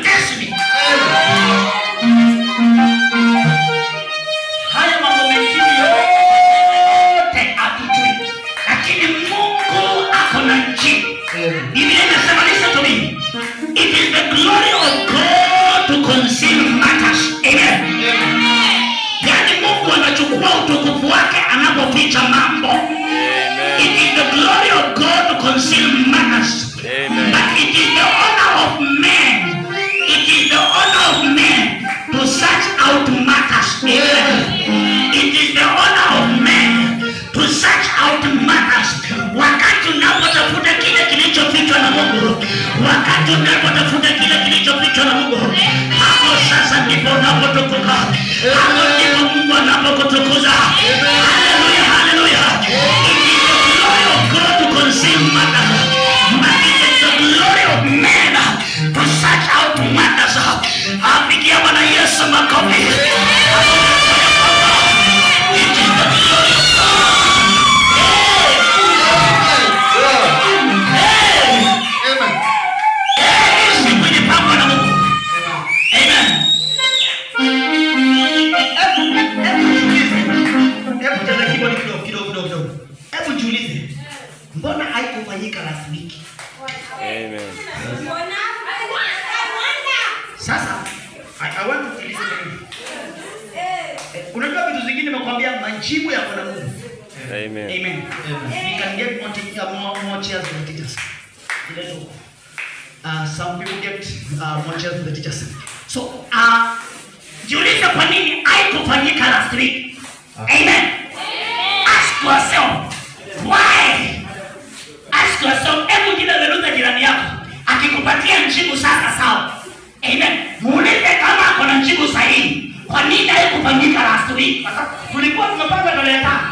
destiny. Haya mambo mengine yote hatujui, lakini Mungu ako na njia. Biblia inasema, listen to me, it is the glory of God to conceal matters. Amen. Yani Mungu anachukua utukufu wake anapoficha mambo. It is the glory of God to conceal matters. But it is the honor of man. It is the honor of man to search out matters. It is the honor of man to search out matters. Wakati unapotafuta kile kilichofichwa na Mungu, wakati unapotafuta kile kilichofichwa na Mungu, hapo sasa ndipo unapotukuka. Hapo ndipo Mungu anapokutukuza. Hallelujah, hallelujah. It is the glory of God to conceal matters. But it is the glory of man to search out matters. Apigia Bwana Yesu makofi. It is the glory of God. Hebu jiulize, mbona haikufanyika last week? Amen. Sasa I want to listen to you. Unajua vitu zingine nimekwambia majibu yako na Mungu. Amen. Amen. We can get more chairs for the teachers. Some people get more chairs for the teachers. So jiulize kwa nini haikufanyika last week? Amen. Ask yourself why. Ask yourself. Hebu jiulize jirani yako akikupatia jibu sasa sawa. Amen. Muulize kama kuna jibu sahihi. Kwa nini haikufanyika last week? Kwa sababu tulikuwa tumepanga tarehe 5.